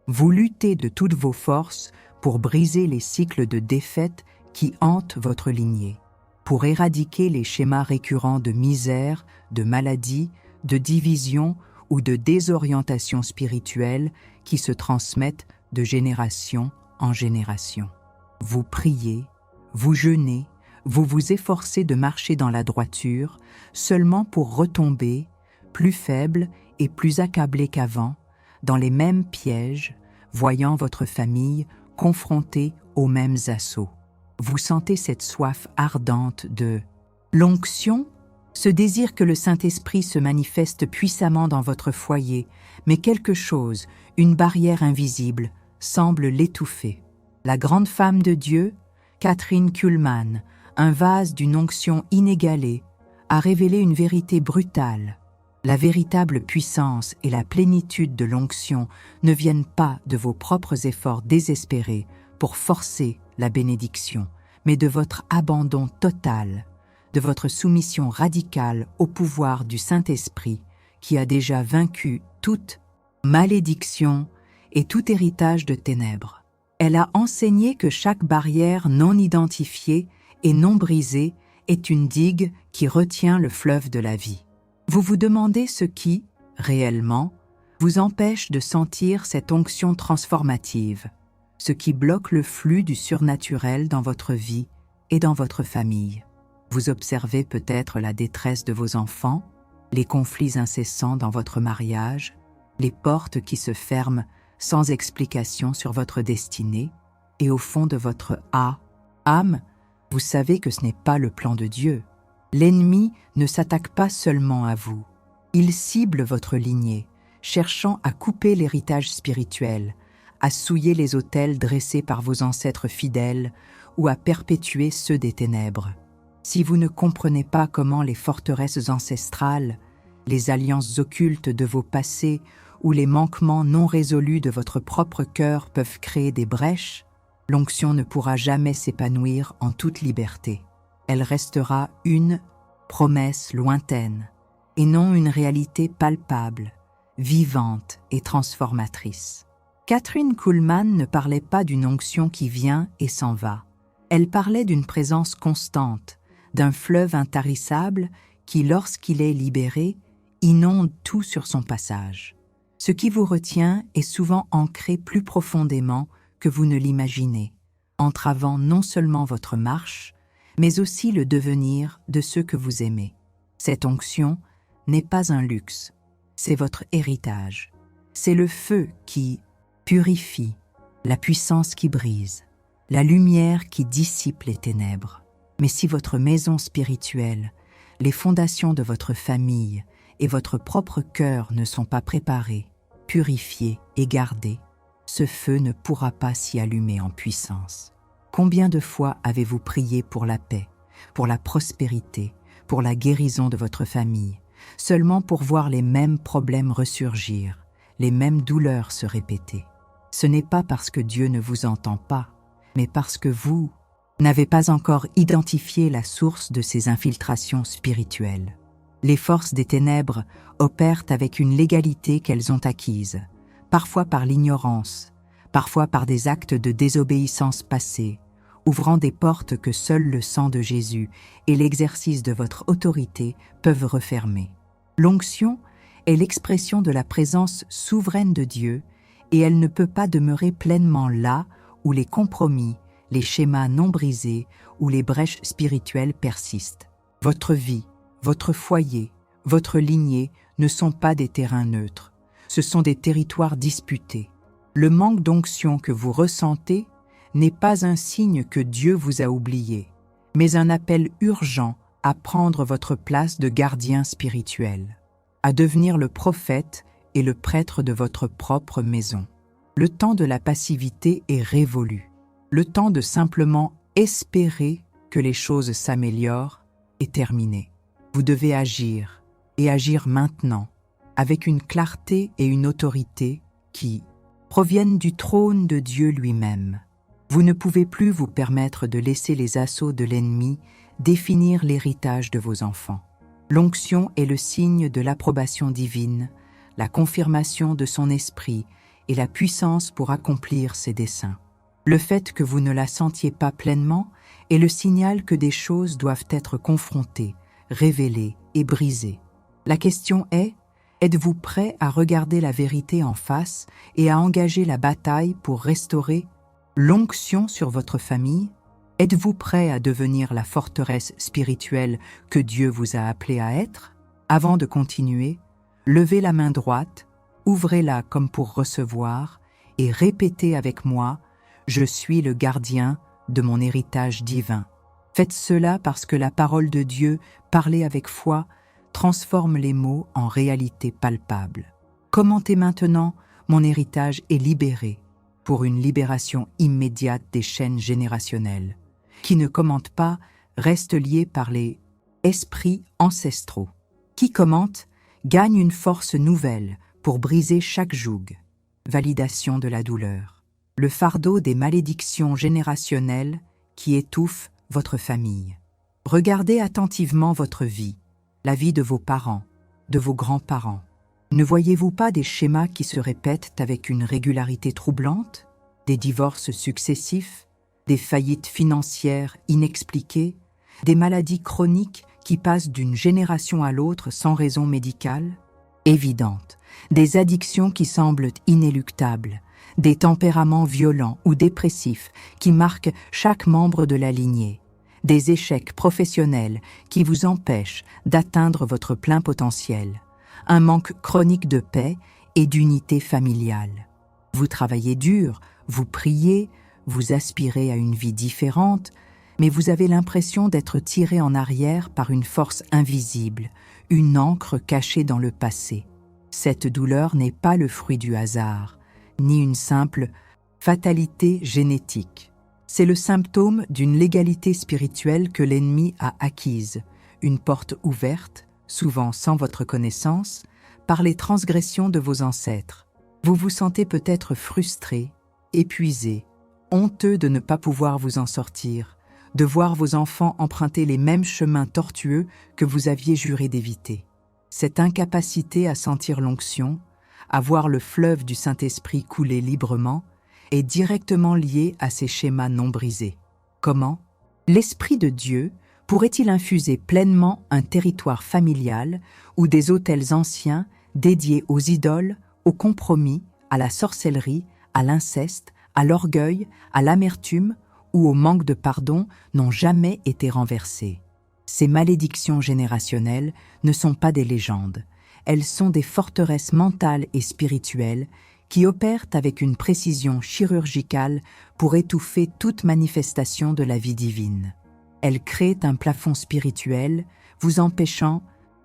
Vous luttez de toutes vos forces pour briser les cycles de défaite qui hantent votre lignée, pour éradiquer les schémas récurrents de misère, de maladie, de division ou de désorientation spirituelle qui se transmettent de génération en génération. Vous priez, vous jeûnez, vous vous efforcez de marcher dans la droiture seulement pour retomber, plus faible et plus accablé qu'avant, dans les mêmes pièges, voyant votre famille confrontée aux mêmes assauts. Vous sentez cette soif ardente de l'onction, ce désir que le Saint-Esprit se manifeste puissamment dans votre foyer, mais quelque chose, une barrière invisible, semble l'étouffer. La grande femme de Dieu, Kathryn Kuhlman, un vase d'une onction inégalée, a révélé une vérité brutale. La véritable puissance et la plénitude de l'onction ne viennent pas de vos propres efforts désespérés pour forcer la bénédiction, mais de votre abandon total, de votre soumission radicale au pouvoir du Saint-Esprit qui a déjà vaincu toute malédiction et tout héritage de ténèbres. Elle a enseigné que chaque barrière non identifiée et non brisée est une digue qui retient le fleuve de la vie. Vous vous demandez ce qui, réellement, vous empêche de sentir cette onction transformative, ce qui bloque le flux du surnaturel dans votre vie et dans votre famille. Vous observez peut-être la détresse de vos enfants, les conflits incessants dans votre mariage, les portes qui se ferment sans explication sur votre destinée, et au fond de votre âme, vous savez que ce n'est pas le plan de Dieu. L'ennemi ne s'attaque pas seulement à vous. Il cible votre lignée, cherchant à couper l'héritage spirituel, à souiller les autels dressés par vos ancêtres fidèles ou à perpétuer ceux des ténèbres. Si vous ne comprenez pas comment les forteresses ancestrales, les alliances occultes de vos passés ou les manquements non résolus de votre propre cœur peuvent créer des brèches, l'onction ne pourra jamais s'épanouir en toute liberté. Elle restera une promesse lointaine et non une réalité palpable, vivante et transformatrice. Kathryn Kuhlman ne parlait pas d'une onction qui vient et s'en va. Elle parlait d'une présence constante, d'un fleuve intarissable qui, lorsqu'il est libéré, inonde tout sur son passage. Ce qui vous retient est souvent ancré plus profondément que vous ne l'imaginez, entravant non seulement votre marche, mais aussi le devenir de ceux que vous aimez. Cette onction n'est pas un luxe, c'est votre héritage. C'est le feu qui purifie, la puissance qui brise, la lumière qui dissipe les ténèbres. Mais si votre maison spirituelle, les fondations de votre famille et votre propre cœur ne sont pas préparés, purifiés et gardés, ce feu ne pourra pas s'y allumer en puissance. Combien de fois avez-vous prié pour la paix, pour la prospérité, pour la guérison de votre famille, seulement pour voir les mêmes problèmes ressurgir, les mêmes douleurs se répéter? Ce n'est pas parce que Dieu ne vous entend pas, mais parce que vous n'avez pas encore identifié la source de ces infiltrations spirituelles. Les forces des ténèbres opèrent avec une légalité qu'elles ont acquise, parfois par l'ignorance, parfois par des actes de désobéissance passée, ouvrant des portes que seul le sang de Jésus et l'exercice de votre autorité peuvent refermer. L'onction est l'expression de la présence souveraine de Dieu et elle ne peut pas demeurer pleinement là où les compromis, les schémas non brisés ou les brèches spirituelles persistent. Votre vie, votre foyer, votre lignée ne sont pas des terrains neutres, ce sont des territoires disputés. Le manque d'onction que vous ressentez n'est pas un signe que Dieu vous a oublié, mais un appel urgent à prendre votre place de gardien spirituel, à devenir le prophète et le prêtre de votre propre maison. Le temps de la passivité est révolu. Le temps de simplement espérer que les choses s'améliorent est terminé. Vous devez agir, et agir maintenant, avec une clarté et une autorité qui proviennent du trône de Dieu lui-même. Vous ne pouvez plus vous permettre de laisser les assauts de l'ennemi définir l'héritage de vos enfants. L'onction est le signe de l'approbation divine, la confirmation de son esprit et la puissance pour accomplir ses desseins. Le fait que vous ne la sentiez pas pleinement est le signal que des choses doivent être confrontées, révélées et brisées. La question est, êtes-vous prêt à regarder la vérité en face et à engager la bataille pour restaurer l'onction sur votre famille? Êtes-vous prêt à devenir la forteresse spirituelle que Dieu vous a appelé à être? Avant de continuer, levez la main droite, ouvrez-la comme pour recevoir et répétez avec moi « Je suis le gardien de mon héritage divin ». Faites cela parce que la parole de Dieu, parlée avec foi, transforme les mots en réalité palpable. Commentez maintenant « Mon héritage est libéré » pour une libération immédiate des chaînes générationnelles. Qui ne commente pas reste lié par les esprits ancestraux. Qui commente gagne une force nouvelle pour briser chaque joug. Validation de la douleur. Le fardeau des malédictions générationnelles qui étouffent votre famille. Regardez attentivement votre vie, la vie de vos parents, de vos grands-parents. Ne voyez-vous pas des schémas qui se répètent avec une régularité troublante? Des divorces successifs, des faillites financières inexpliquées, des maladies chroniques qui passent d'une génération à l'autre sans raison médicale? Évidente, des addictions qui semblent inéluctables, des tempéraments violents ou dépressifs qui marquent chaque membre de la lignée, des échecs professionnels qui vous empêchent d'atteindre votre plein potentiel, un manque chronique de paix et d'unité familiale. Vous travaillez dur, vous priez, vous aspirez à une vie différente, mais vous avez l'impression d'être tiré en arrière par une force invisible, une ancre cachée dans le passé. Cette douleur n'est pas le fruit du hasard, ni une simple fatalité génétique. C'est le symptôme d'une légalité spirituelle que l'ennemi a acquise, une porte ouverte, souvent sans votre connaissance, par les transgressions de vos ancêtres. Vous vous sentez peut-être frustré, épuisé, honteux de ne pas pouvoir vous en sortir, de voir vos enfants emprunter les mêmes chemins tortueux que vous aviez juré d'éviter. Cette incapacité à sentir l'onction, à voir le fleuve du Saint-Esprit couler librement, est directement liée à ces schémas non brisés. Comment? L'Esprit de Dieu pourrait-il infuser pleinement un territoire familial ou des autels anciens dédiés aux idoles, au compromis, à la sorcellerie, à l'inceste, à l'orgueil, à l'amertume ou au manque de pardon n'ont jamais été renversés? Ces malédictions générationnelles ne sont pas des légendes. Elles sont des forteresses mentales et spirituelles qui opèrent avec une précision chirurgicale pour étouffer toute manifestation de la vie divine. Elles créent un plafond spirituel, vous empêchant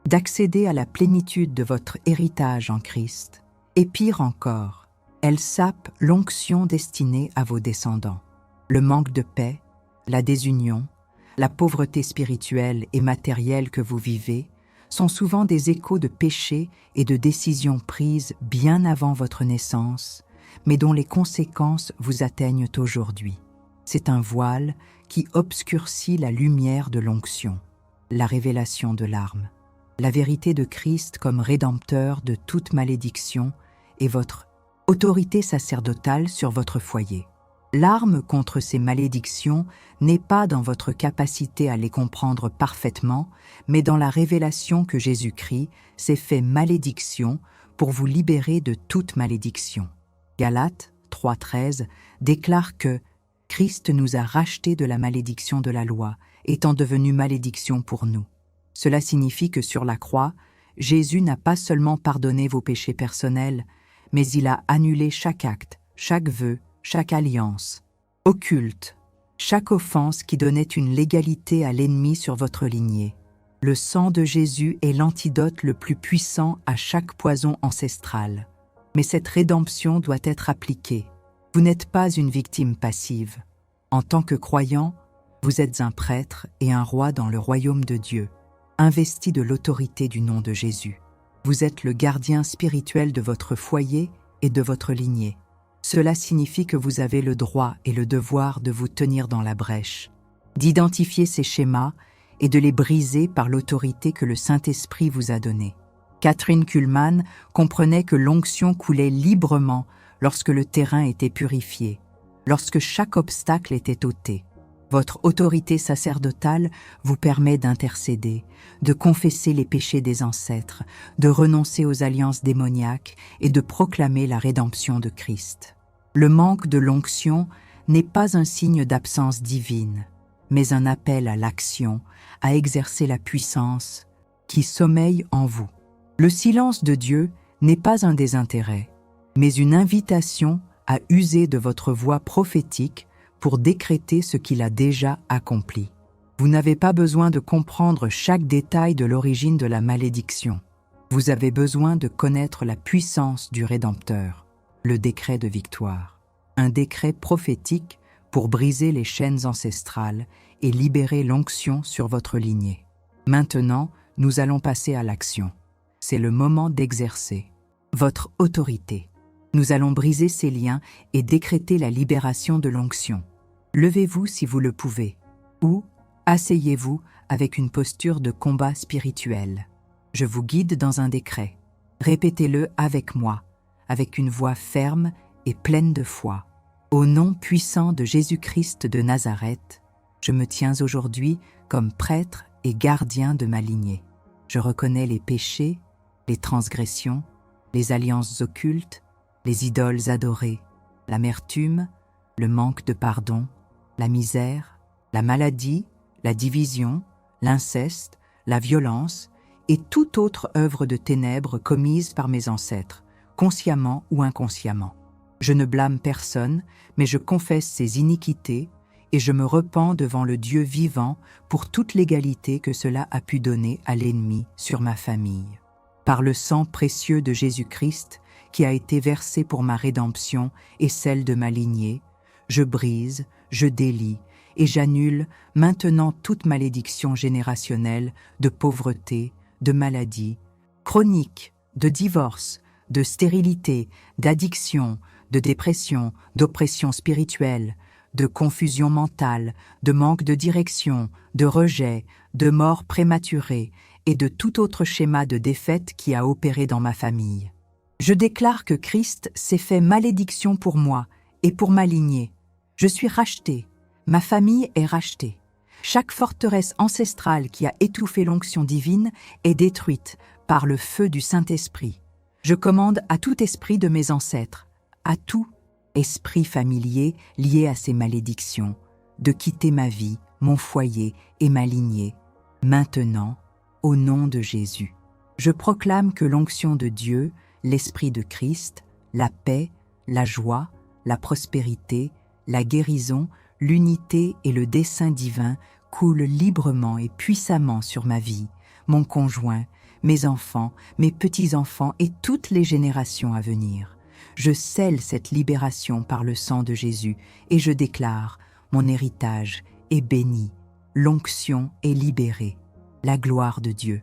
d'accéder à la plénitude de votre héritage en Christ. Et pire encore, elles sapent l'onction destinée à vos descendants. Le manque de paix, la désunion, la pauvreté spirituelle et matérielle que vous vivez sont souvent des échos de péchés et de décisions prises bien avant votre naissance, mais dont les conséquences vous atteignent aujourd'hui. C'est un voile qui obscurcit la lumière de l'onction, la révélation de l'arme, la vérité de Christ comme rédempteur de toute malédiction et votre autorité sacerdotale sur votre foyer. L'arme contre ces malédictions n'est pas dans votre capacité à les comprendre parfaitement, mais dans la révélation que Jésus-Christ s'est fait malédiction pour vous libérer de toute malédiction. Galates 3,13 déclare que Christ nous a rachetés de la malédiction de la loi, étant devenu malédiction pour nous. Cela signifie que sur la croix, Jésus n'a pas seulement pardonné vos péchés personnels, mais il a annulé chaque acte, chaque vœu, chaque alliance, occulte, chaque offense qui donnait une légalité à l'ennemi sur votre lignée. Le sang de Jésus est l'antidote le plus puissant à chaque poison ancestral. Mais cette rédemption doit être appliquée. Vous n'êtes pas une victime passive. En tant que croyant, vous êtes un prêtre et un roi dans le royaume de Dieu, investi de l'autorité du nom de Jésus. Vous êtes le gardien spirituel de votre foyer et de votre lignée. Cela signifie que vous avez le droit et le devoir de vous tenir dans la brèche, d'identifier ces schémas et de les briser par l'autorité que le Saint-Esprit vous a donnée. Catherine Kuhlman comprenait que l'onction coulait librement lorsque le terrain était purifié, lorsque chaque obstacle était ôté. Votre autorité sacerdotale vous permet d'intercéder, de confesser les péchés des ancêtres, de renoncer aux alliances démoniaques et de proclamer la rédemption de Christ. Le manque de l'onction n'est pas un signe d'absence divine, mais un appel à l'action, à exercer la puissance qui sommeille en vous. Le silence de Dieu n'est pas un désintérêt, mais une invitation à user de votre voix prophétique pour décréter ce qu'il a déjà accompli. Vous n'avez pas besoin de comprendre chaque détail de l'origine de la malédiction. Vous avez besoin de connaître la puissance du Rédempteur, le décret de victoire. Un décret prophétique pour briser les chaînes ancestrales et libérer l'onction sur votre lignée. Maintenant, nous allons passer à l'action. C'est le moment d'exercer votre autorité. Nous allons briser ces liens et décréter la libération de l'onction. Levez-vous si vous le pouvez, ou asseyez-vous avec une posture de combat spirituel. Je vous guide dans un décret. Répétez-le avec moi, avec une voix ferme et pleine de foi. Au nom puissant de Jésus-Christ de Nazareth, je me tiens aujourd'hui comme prêtre et gardien de ma lignée. Je reconnais les péchés, les transgressions, les alliances occultes, les idoles adorées, l'amertume, le manque de pardon, la misère, la maladie, la division, l'inceste, la violence et toute autre œuvre de ténèbres commise par mes ancêtres, consciemment ou inconsciemment. Je ne blâme personne, mais je confesse ces iniquités et je me repens devant le Dieu vivant pour toute l'égalité que cela a pu donner à l'ennemi sur ma famille. Par le sang précieux de Jésus-Christ, qui a été versé pour ma rédemption et celle de ma lignée, je brise, je délie et j'annule maintenant toute malédiction générationnelle de pauvreté, de maladie, chronique, de divorce, de stérilité, d'addiction, de dépression, d'oppression spirituelle, de confusion mentale, de manque de direction, de rejet, de mort prématurée et de tout autre schéma de défaite qui a opéré dans ma famille. Je déclare que Christ s'est fait malédiction pour moi et pour ma lignée. Je suis racheté, ma famille est rachetée. Chaque forteresse ancestrale qui a étouffé l'onction divine est détruite par le feu du Saint-Esprit. Je commande à tout esprit de mes ancêtres, à tout esprit familier lié à ces malédictions, de quitter ma vie, mon foyer et ma lignée, maintenant, au nom de Jésus. Je proclame que l'onction de Dieu, l'Esprit de Christ, la paix, la joie, la prospérité, la guérison, l'unité et le dessein divin coulent librement et puissamment sur ma vie, mon conjoint, mes enfants, mes petits-enfants et toutes les générations à venir. Je scelle cette libération par le sang de Jésus et je déclare, mon héritage est béni, l'onction est libérée, la gloire de Dieu.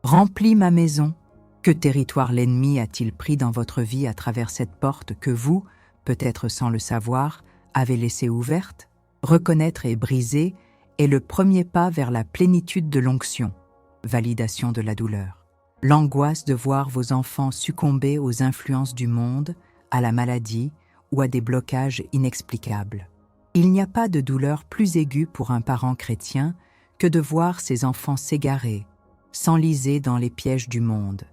Remplis ma maison. Que territoire l'ennemi a-t-il pris dans votre vie à travers cette porte que vous, peut-être sans le savoir, avez laissée ouverte? Reconnaître et briser est le premier pas vers la plénitude de l'onction, validation de la douleur. L'angoisse de voir vos enfants succomber aux influences du monde, à la maladie ou à des blocages inexplicables. Il n'y a pas de douleur plus aiguë pour un parent chrétien que de voir ses enfants s'égarer, s'enliser dans les pièges du monde,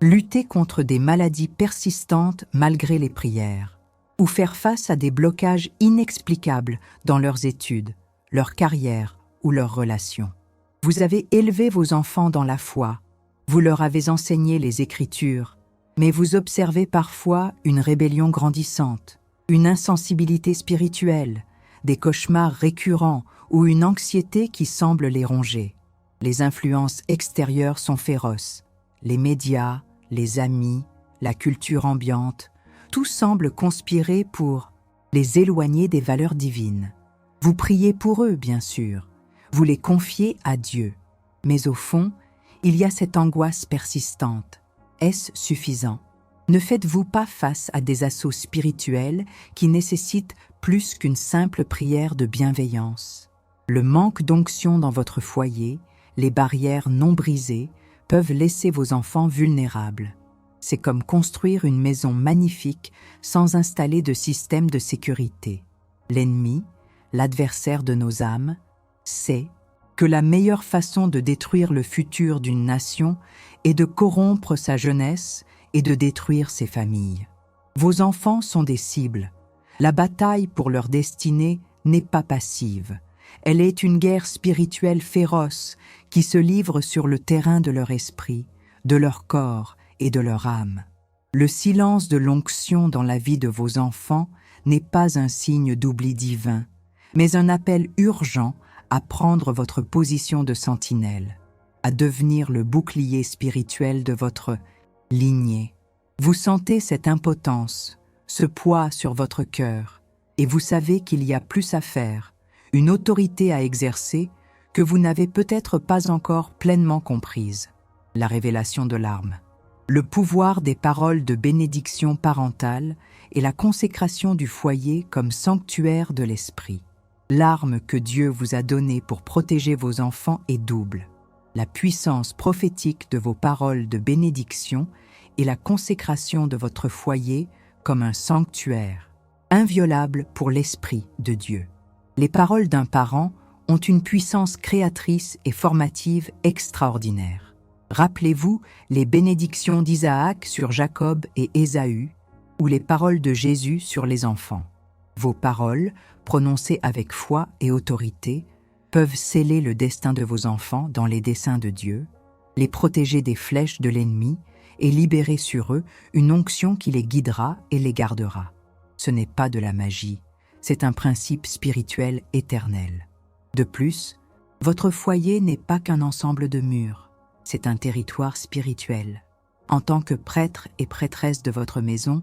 lutter contre des maladies persistantes malgré les prières, ou faire face à des blocages inexplicables dans leurs études, leur carrière ou leurs relations. Vous avez élevé vos enfants dans la foi, vous leur avez enseigné les Écritures, mais vous observez parfois une rébellion grandissante, une insensibilité spirituelle, des cauchemars récurrents ou une anxiété qui semble les ronger. Les influences extérieures sont féroces. Les médias, les amis, la culture ambiante, tout semble conspirer pour les éloigner des valeurs divines. Vous priez pour eux, bien sûr. Vous les confiez à Dieu. Mais au fond, il y a cette angoisse persistante. Est-ce suffisant? Ne faites-vous pas face à des assauts spirituels qui nécessitent plus qu'une simple prière de bienveillance? Le manque d'onction dans votre foyer, les barrières non brisées, peuvent laisser vos enfants vulnérables. C'est comme construire une maison magnifique sans installer de système de sécurité. L'ennemi, l'adversaire de nos âmes, sait que la meilleure façon de détruire le futur d'une nation est de corrompre sa jeunesse et de détruire ses familles. Vos enfants sont des cibles. La bataille pour leur destinée n'est pas passive. Elle est une guerre spirituelle féroce qui se livre sur le terrain de leur esprit, de leur corps et de leur âme. Le silence de l'onction dans la vie de vos enfants n'est pas un signe d'oubli divin, mais un appel urgent à prendre votre position de sentinelle, à devenir le bouclier spirituel de votre lignée. Vous sentez cette impotence, ce poids sur votre cœur, et vous savez qu'il y a plus à faire, une autorité à exercer que vous n'avez peut-être pas encore pleinement comprise. La révélation de l'arme, le pouvoir des paroles de bénédiction parentale et la consécration du foyer comme sanctuaire de l'esprit. L'arme que Dieu vous a donnée pour protéger vos enfants est double. La puissance prophétique de vos paroles de bénédiction et la consécration de votre foyer comme un sanctuaire, inviolable pour l'Esprit de Dieu. Les paroles d'un parent ont une puissance créatrice et formative extraordinaire. Rappelez-vous les bénédictions d'Isaac sur Jacob et Ésaü, ou les paroles de Jésus sur les enfants. Vos paroles, prononcées avec foi et autorité, peuvent sceller le destin de vos enfants dans les desseins de Dieu, les protéger des flèches de l'ennemi et libérer sur eux une onction qui les guidera et les gardera. Ce n'est pas de la magie, c'est un principe spirituel éternel. De plus, votre foyer n'est pas qu'un ensemble de murs, c'est un territoire spirituel. En tant que prêtre et prêtresse de votre maison,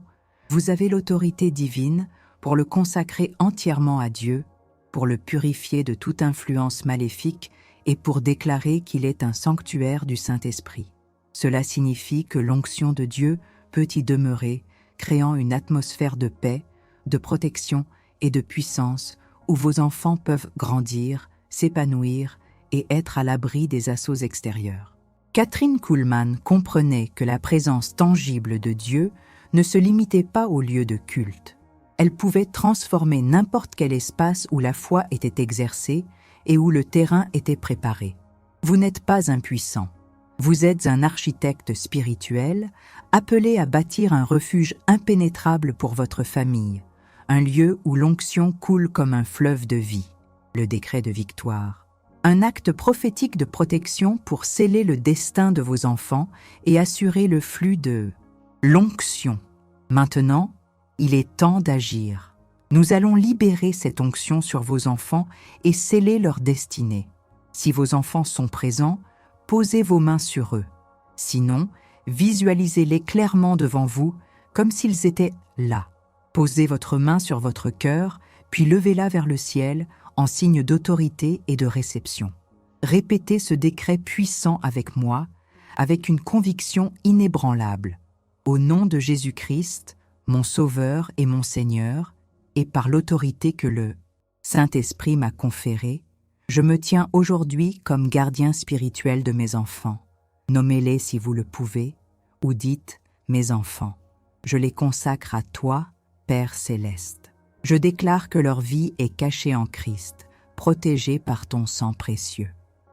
vous avez l'autorité divine pour le consacrer entièrement à Dieu, pour le purifier de toute influence maléfique et pour déclarer qu'il est un sanctuaire du Saint-Esprit. Cela signifie que l'onction de Dieu peut y demeurer, créant une atmosphère de paix, de protection et de puissance où vos enfants peuvent grandir, s'épanouir et être à l'abri des assauts extérieurs. Kathryn Kuhlman comprenait que la présence tangible de Dieu ne se limitait pas au lieu de culte. Elle pouvait transformer n'importe quel espace où la foi était exercée et où le terrain était préparé. Vous n'êtes pas impuissant. Vous êtes un architecte spirituel appelé à bâtir un refuge impénétrable pour votre famille, un lieu où l'onction coule comme un fleuve de vie, le décret de victoire. Un acte prophétique de protection pour sceller le destin de vos enfants et assurer le flux de l'onction. Maintenant, il est temps d'agir. Nous allons libérer cette onction sur vos enfants et sceller leur destinée. Si vos enfants sont présents, posez vos mains sur eux. Sinon, visualisez-les clairement devant vous, comme s'ils étaient là. Posez votre main sur votre cœur, puis levez-la vers le ciel en signe d'autorité et de réception. Répétez ce décret puissant avec moi, avec une conviction inébranlable. Au nom de Jésus-Christ, mon Sauveur et mon Seigneur, et par l'autorité que le Saint-Esprit m'a conférée, je me tiens aujourd'hui comme gardien spirituel de mes enfants. Nommez-les si vous le pouvez, ou dites « mes enfants ». Je les consacre à toi, Père céleste. Je déclare que leur vie est cachée en Christ, protégée par ton sang précieux.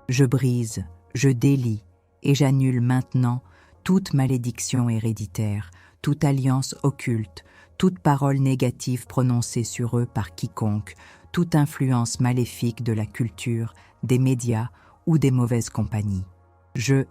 Je brise, je délie et j'annule maintenant toute malédiction héréditaire, toute alliance occulte, toute parole négative prononcée sur eux par quiconque, toute influence maléfique de la culture, des médias ou des mauvaises compagnies. Je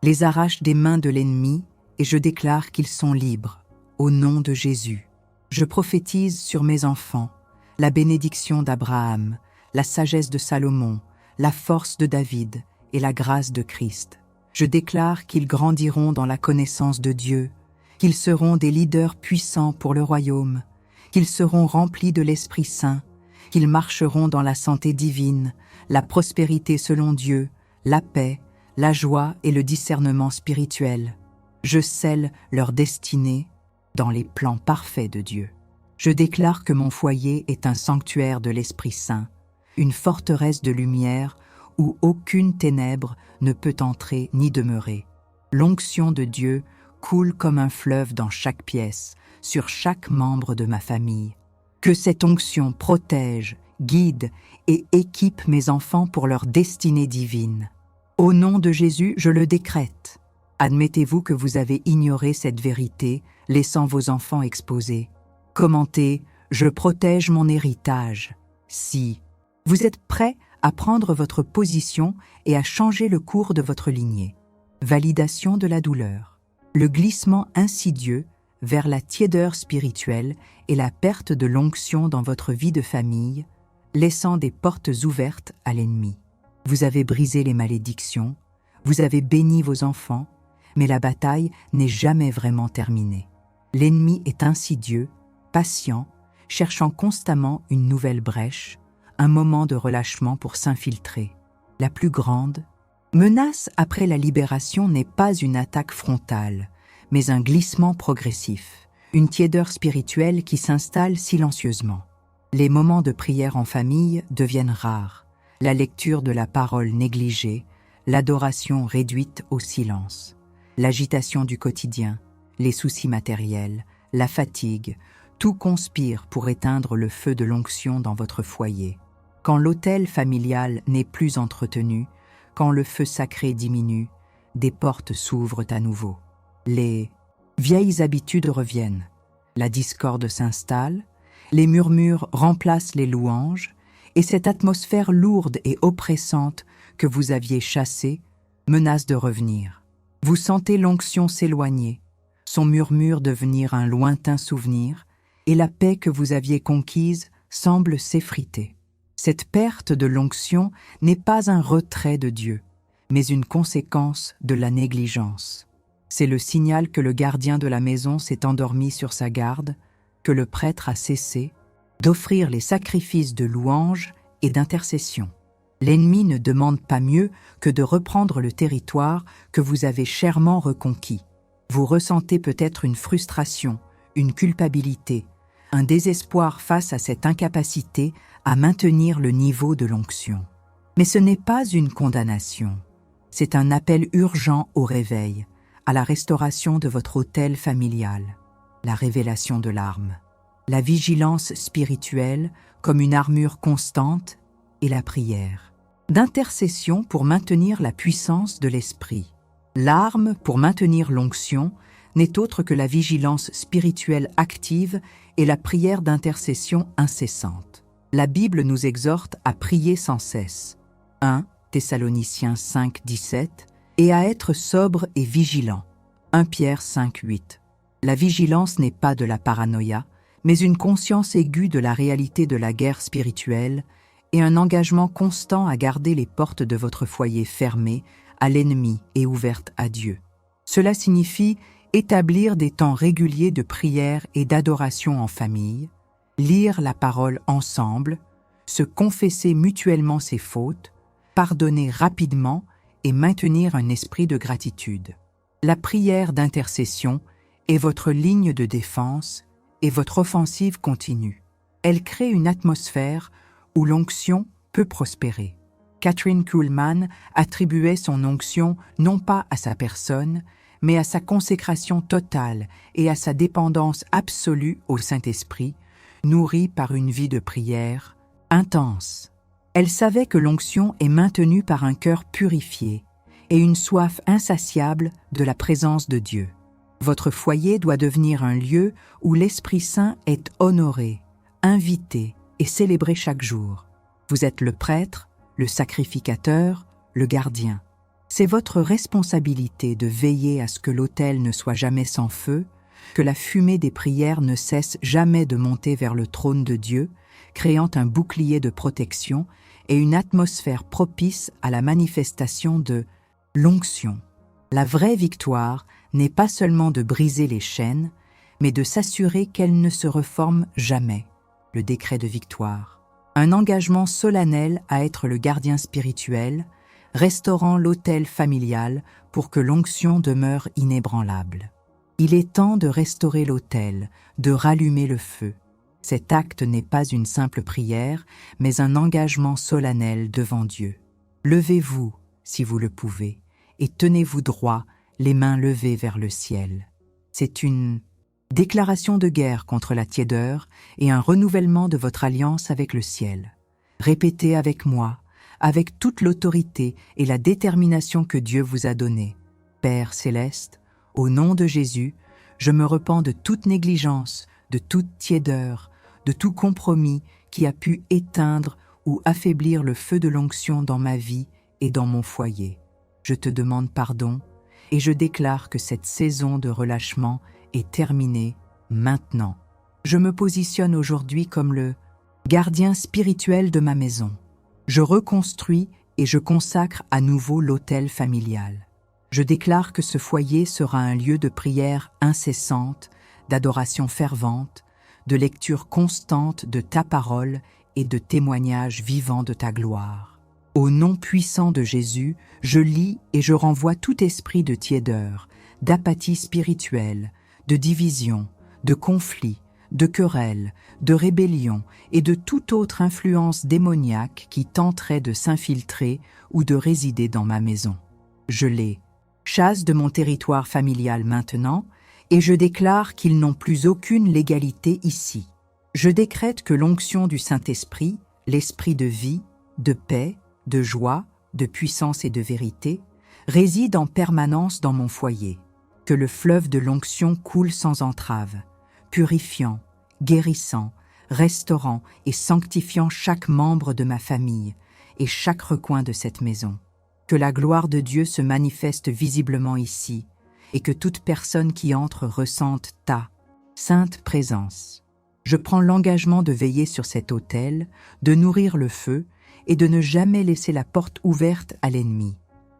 les arrache des mains de l'ennemi et je déclare qu'ils sont libres, au nom de Jésus. Je prophétise sur mes enfants la bénédiction d'Abraham, la sagesse de Salomon, la force de David et la grâce de Christ. Je déclare qu'ils grandiront dans la connaissance de Dieu, qu'ils seront des leaders puissants pour le royaume, qu'ils seront remplis de l'Esprit Saint, qu'ils marcheront dans la santé divine, la prospérité selon Dieu, la paix, la joie et le discernement spirituel. Je scelle leur destinée dans les plans parfaits de Dieu. Je déclare que mon foyer est un sanctuaire de l'Esprit Saint, une forteresse de lumière où aucune ténèbre ne peut entrer ni demeurer. L'onction de Dieu coule comme un fleuve dans chaque pièce, sur chaque membre de ma famille. Que cette onction protège, guide et équipe mes enfants pour leur destinée divine. Au nom de Jésus, je le décrète. Admettez-vous que vous avez ignoré cette vérité, laissant vos enfants exposés. Commentez « Je protège mon héritage ». Si vous êtes prêt à prendre votre position et à changer le cours de votre lignée. Validation de la douleur. Le glissement insidieux vers la tiédeur spirituelle et la perte de l'onction dans votre vie de famille, laissant des portes ouvertes à l'ennemi. Vous avez brisé les malédictions, vous avez béni vos enfants, mais la bataille n'est jamais vraiment terminée. L'ennemi est insidieux, patient, cherchant constamment une nouvelle brèche, un moment de relâchement pour s'infiltrer. La plus grande menace après la libération n'est pas une attaque frontale, mais un glissement progressif, une tiédeur spirituelle qui s'installe silencieusement. Les moments de prière en famille deviennent rares, la lecture de la parole négligée, l'adoration réduite au silence. L'agitation du quotidien, les soucis matériels, la fatigue, tout conspire pour éteindre le feu de l'onction dans votre foyer. Quand l'autel familial n'est plus entretenu, quand le feu sacré diminue, des portes s'ouvrent à nouveau. Les vieilles habitudes reviennent, la discorde s'installe, les murmures remplacent les louanges, et cette atmosphère lourde et oppressante que vous aviez chassée menace de revenir. Vous sentez l'onction s'éloigner, son murmure devenir un lointain souvenir, et la paix que vous aviez conquise semble s'effriter. Cette perte de l'onction n'est pas un retrait de Dieu, mais une conséquence de la négligence. C'est le signal que le gardien de la maison s'est endormi sur sa garde, que le prêtre a cessé d'offrir les sacrifices de louange et d'intercession. L'ennemi ne demande pas mieux que de reprendre le territoire que vous avez chèrement reconquis. Vous ressentez peut-être une frustration, une culpabilité, un désespoir face à cette incapacité à maintenir le niveau de l'onction. Mais ce n'est pas une condamnation. C'est un appel urgent au réveil, à la restauration de votre autel familial, la révélation de l'arme, la vigilance spirituelle comme une armure constante et la prière, d'intercession pour maintenir la puissance de l'esprit. L'arme pour maintenir l'onction n'est autre que la vigilance spirituelle active et la prière d'intercession incessante. La Bible nous exhorte à prier sans cesse. 1 Thessaloniciens 5, 17 et à être sobre et vigilant. 1 Pierre 5, 8. La vigilance n'est pas de la paranoïa, mais une conscience aiguë de la réalité de la guerre spirituelle et un engagement constant à garder les portes de votre foyer fermées à l'ennemi et ouvertes à Dieu. Cela signifie établir des temps réguliers de prière et d'adoration en famille, lire la parole ensemble, se confesser mutuellement ses fautes, pardonner rapidement et maintenir un esprit de gratitude. La prière d'intercession est votre ligne de défense et votre offensive continue. Elle crée une atmosphère où l'onction peut prospérer. Kathryn Kuhlman attribuait son onction non pas à sa personne, mais à sa consécration totale et à sa dépendance absolue au Saint-Esprit, nourrie par une vie de prière intense. Elle savait que l'onction est maintenue par un cœur purifié et une soif insatiable de la présence de Dieu. Votre foyer doit devenir un lieu où l'Esprit Saint est honoré, invité et célébré chaque jour. Vous êtes le prêtre, le sacrificateur, le gardien. C'est votre responsabilité de veiller à ce que l'autel ne soit jamais sans feu, que la fumée des prières ne cesse jamais de monter vers le trône de Dieu, créant un bouclier de protection et une atmosphère propice à la manifestation de l'onction. La vraie victoire n'est pas seulement de briser les chaînes, mais de s'assurer qu'elles ne se reforment jamais. Le décret de victoire. Un engagement solennel à être le gardien spirituel, restaurant l'autel familial pour que l'onction demeure inébranlable. Il est temps de restaurer l'autel, de rallumer le feu. Cet acte n'est pas une simple prière, mais un engagement solennel devant Dieu. Levez-vous, si vous le pouvez, et tenez-vous droit, les mains levées vers le ciel. C'est une déclaration de guerre contre la tiédeur et un renouvellement de votre alliance avec le ciel. Répétez avec moi, avec toute l'autorité et la détermination que Dieu vous a donnée. Père céleste, au nom de Jésus, je me repens de toute négligence, de toute tiédeur, de tout compromis qui a pu éteindre ou affaiblir le feu de l'onction dans ma vie et dans mon foyer. Je te demande pardon et je déclare que cette saison de relâchement est terminée maintenant. Je me positionne aujourd'hui comme le gardien spirituel de ma maison. Je reconstruis et je consacre à nouveau l'autel familial. Je déclare que ce foyer sera un lieu de prière incessante, d'adoration fervente, de lecture constante de ta parole et de témoignages vivants de ta gloire. Au nom puissant de Jésus, je lis et je renvoie tout esprit de tiédeur, d'apathie spirituelle, de division, de conflit, de querelle, de rébellion et de toute autre influence démoniaque qui tenterait de s'infiltrer ou de résider dans ma maison. Je les chasse de mon territoire familial maintenant et je déclare qu'ils n'ont plus aucune légalité ici. Je décrète que l'onction du Saint-Esprit, l'esprit de vie, de paix, de joie, de puissance et de vérité, réside en permanence dans mon foyer. Que le fleuve de l'onction coule sans entrave, purifiant, guérissant, restaurant et sanctifiant chaque membre de ma famille et chaque recoin de cette maison. Que la gloire de Dieu se manifeste visiblement ici et que toute personne qui entre ressente ta sainte présence. Je prends l'engagement de veiller sur cet autel, de nourrir le feu et de ne jamais laisser la porte ouverte à l'ennemi.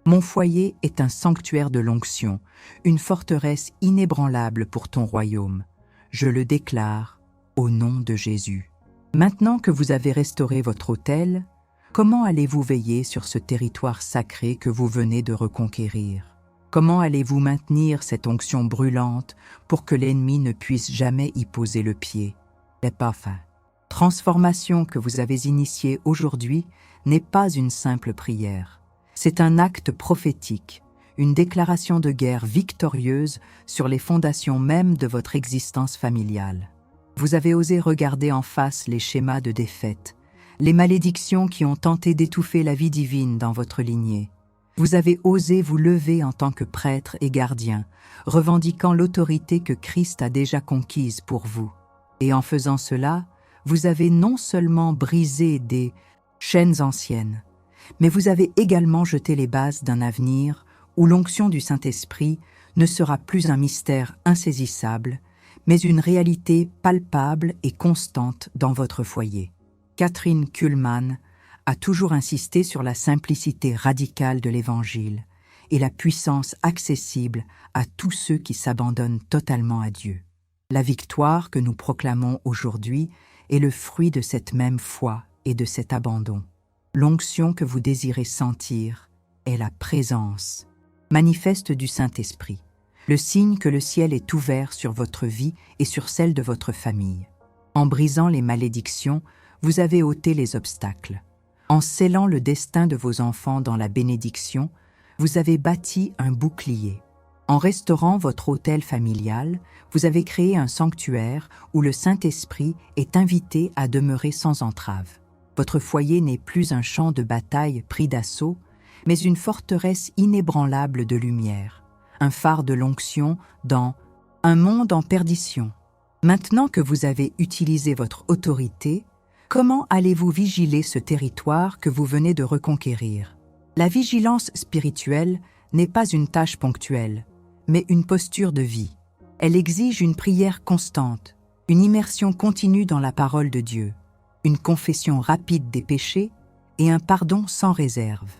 Mon foyer est un sanctuaire de l'onction, une forteresse inébranlable pour ton royaume. Je le déclare au nom de Jésus. Maintenant que vous avez restauré votre autel, comment allez-vous veiller sur ce territoire sacré que vous venez de reconquérir? Comment allez-vous maintenir cette onction brûlante pour que l'ennemi ne puisse jamais y poser le pied? Les parfums. Transformation que vous avez initiée aujourd'hui n'est pas une simple prière. C'est un acte prophétique, une déclaration de guerre victorieuse sur les fondations mêmes de votre existence familiale. Vous avez osé regarder en face les schémas de défaite, les malédictions qui ont tenté d'étouffer la vie divine dans votre lignée. Vous avez osé vous lever en tant que prêtre et gardien, revendiquant l'autorité que Christ a déjà conquise pour vous. Et en faisant cela, vous avez non seulement brisé des chaînes anciennes, mais vous avez également jeté les bases d'un avenir où l'onction du Saint-Esprit ne sera plus un mystère insaisissable, mais une réalité palpable et constante dans votre foyer. Catherine Kuhlmann a toujours insisté sur la simplicité radicale de l'Évangile et la puissance accessible à tous ceux qui s'abandonnent totalement à Dieu. La victoire que nous proclamons aujourd'hui est le fruit de cette même foi et de cet abandon. L'onction que vous désirez sentir est la présence manifeste du Saint-Esprit, le signe que le ciel est ouvert sur votre vie et sur celle de votre famille. En brisant les malédictions, vous avez ôté les obstacles. En scellant le destin de vos enfants dans la bénédiction, vous avez bâti un bouclier. En restaurant votre autel familial, vous avez créé un sanctuaire où le Saint-Esprit est invité à demeurer sans entrave. Votre foyer n'est plus un champ de bataille pris d'assaut, mais une forteresse inébranlable de lumière, un phare de l'onction dans un monde en perdition. Maintenant que vous avez utilisé votre autorité, comment allez-vous vigiler ce territoire que vous venez de reconquérir? La vigilance spirituelle n'est pas une tâche ponctuelle, mais une posture de vie. Elle exige une prière constante, une immersion continue dans la parole de Dieu, une confession rapide des péchés et un pardon sans réserve.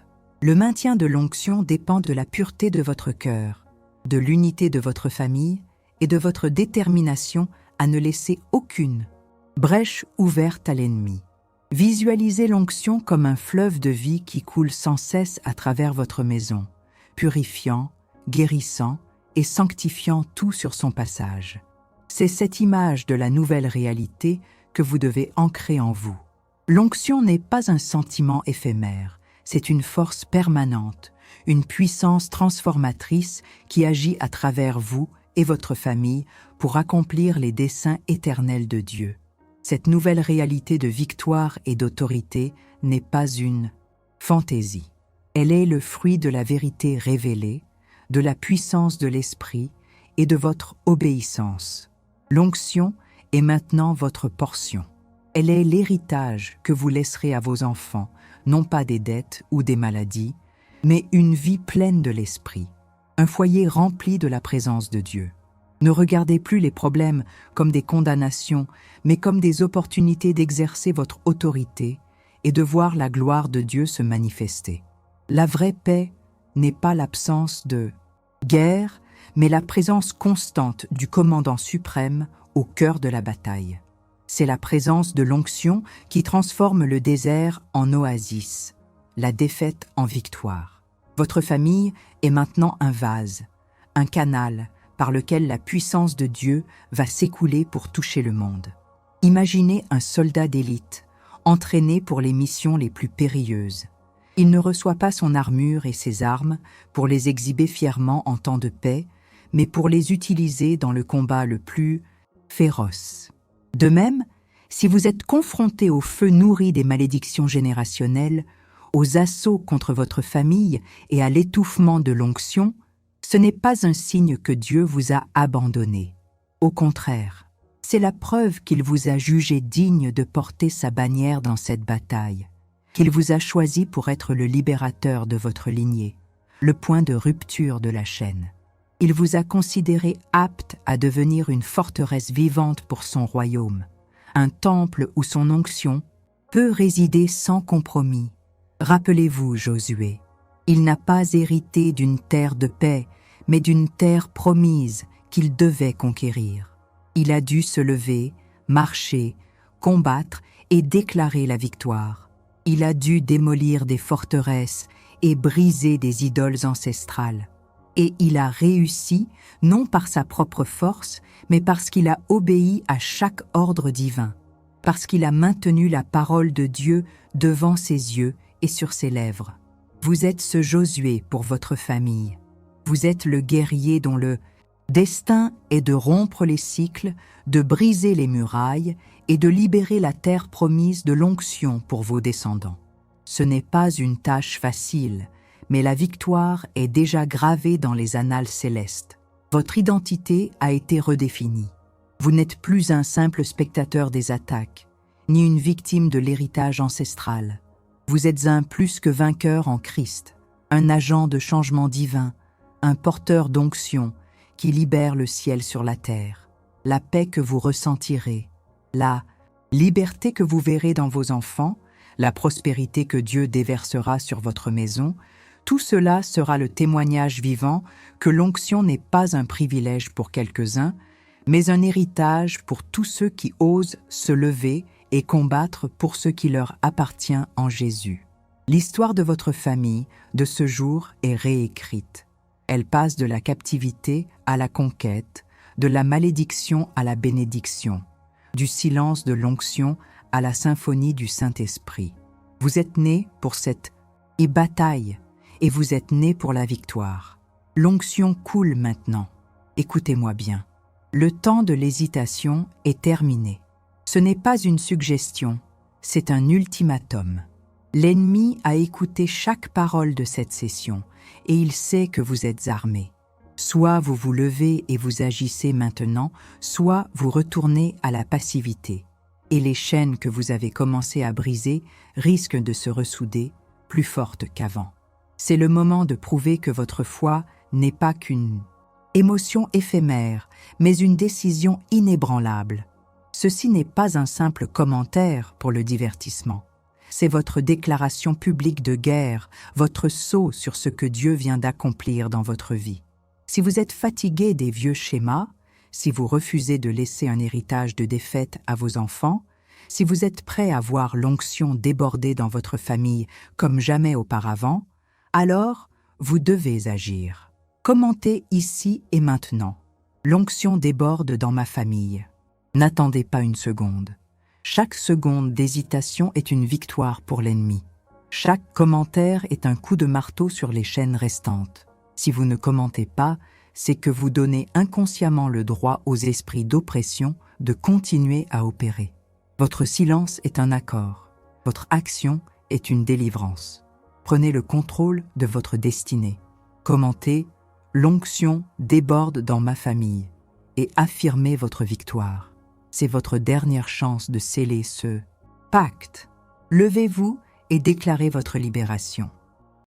Le maintien de l'onction dépend de la pureté de votre cœur, de l'unité de votre famille et de votre détermination à ne laisser aucune brèche ouverte à l'ennemi. Visualisez l'onction comme un fleuve de vie qui coule sans cesse à travers votre maison, purifiant, guérissant et sanctifiant tout sur son passage. C'est cette image de la nouvelle réalité que vous devez ancrer en vous. L'onction n'est pas un sentiment éphémère, c'est une force permanente, une puissance transformatrice qui agit à travers vous et votre famille pour accomplir les desseins éternels de Dieu. Cette nouvelle réalité de victoire et d'autorité n'est pas une fantaisie. Elle est le fruit de la vérité révélée, de la puissance de l'Esprit et de votre obéissance. L'onction est maintenant votre portion. Elle est l'héritage que vous laisserez à vos enfants, non pas des dettes ou des maladies, mais une vie pleine de l'Esprit, un foyer rempli de la présence de Dieu. Ne regardez plus les problèmes comme des condamnations, mais comme des opportunités d'exercer votre autorité et de voir la gloire de Dieu se manifester. La vraie paix n'est pas l'absence de guerre, mais la présence constante du commandant suprême au cœur de la bataille. C'est la présence de l'onction qui transforme le désert en oasis, la défaite en victoire. Votre famille est maintenant un vase, un canal par lequel la puissance de Dieu va s'écouler pour toucher le monde. Imaginez un soldat d'élite, entraîné pour les missions les plus périlleuses. Il ne reçoit pas son armure et ses armes pour les exhiber fièrement en temps de paix, mais pour les utiliser dans le combat le plus féroce. De même, si vous êtes confronté au feu nourri des malédictions générationnelles, aux assauts contre votre famille et à l'étouffement de l'onction, ce n'est pas un signe que Dieu vous a abandonné. Au contraire, c'est la preuve qu'il vous a jugé digne de porter sa bannière dans cette bataille, qu'il vous a choisi pour être le libérateur de votre lignée, le point de rupture de la chaîne. Il vous a considéré apte à devenir une forteresse vivante pour son royaume, un temple où son onction peut résider sans compromis. Rappelez-vous, Josué, il n'a pas hérité d'une terre de paix, mais d'une terre promise qu'il devait conquérir. Il a dû se lever, marcher, combattre et déclarer la victoire. Il a dû démolir des forteresses et briser des idoles ancestrales. Et il a réussi, non par sa propre force, mais parce qu'il a obéi à chaque ordre divin, parce qu'il a maintenu la parole de Dieu devant ses yeux et sur ses lèvres. Vous êtes ce Josué pour votre famille. Vous êtes le guerrier dont le destin est de rompre les cycles, de briser les murailles et de libérer la terre promise de l'onction pour vos descendants. Ce n'est pas une tâche facile, mais la victoire est déjà gravée dans les annales célestes. Votre identité a été redéfinie. Vous n'êtes plus un simple spectateur des attaques, ni une victime de l'héritage ancestral. Vous êtes un plus que vainqueur en Christ, un agent de changement divin, un porteur d'onction qui libère le ciel sur la terre, la paix que vous ressentirez, la liberté que vous verrez dans vos enfants, la prospérité que Dieu déversera sur votre maison. Tout cela sera le témoignage vivant que l'onction n'est pas un privilège pour quelques-uns, mais un héritage pour tous ceux qui osent se lever et combattre pour ce qui leur appartient en Jésus. L'histoire de votre famille de ce jour est réécrite. Elle passe de la captivité à la conquête, de la malédiction à la bénédiction, du silence de l'onction à la symphonie du Saint-Esprit. Vous êtes nés pour cette bataille, et vous êtes nés pour la victoire. L'onction coule maintenant. Écoutez-moi bien. Le temps de l'hésitation est terminé. Ce n'est pas une suggestion, c'est un ultimatum. L'ennemi a écouté chaque parole de cette session et il sait que vous êtes armés. Soit vous vous levez et vous agissez maintenant, soit vous retournez à la passivité. Et les chaînes que vous avez commencé à briser risquent de se ressouder plus fortes qu'avant. C'est le moment de prouver que votre foi n'est pas qu'une émotion éphémère, mais une décision inébranlable. Ceci n'est pas un simple commentaire pour le divertissement. C'est votre déclaration publique de guerre, votre sceau sur ce que Dieu vient d'accomplir dans votre vie. Si vous êtes fatigué des vieux schémas, si vous refusez de laisser un héritage de défaite à vos enfants, si vous êtes prêt à voir l'onction déborder dans votre famille comme jamais auparavant, alors vous devez agir. Commentez ici et maintenant. L'onction déborde dans ma famille. N'attendez pas une seconde. Chaque seconde d'hésitation est une victoire pour l'ennemi. Chaque commentaire est un coup de marteau sur les chaînes restantes. Si vous ne commentez pas, c'est que vous donnez inconsciemment le droit aux esprits d'oppression de continuer à opérer. Votre silence est un accord. Votre action est une délivrance. Prenez le contrôle de votre destinée. Commentez « L'onction déborde dans ma famille » et affirmez votre victoire. C'est votre dernière chance de sceller ce pacte. Levez-vous et déclarez votre libération.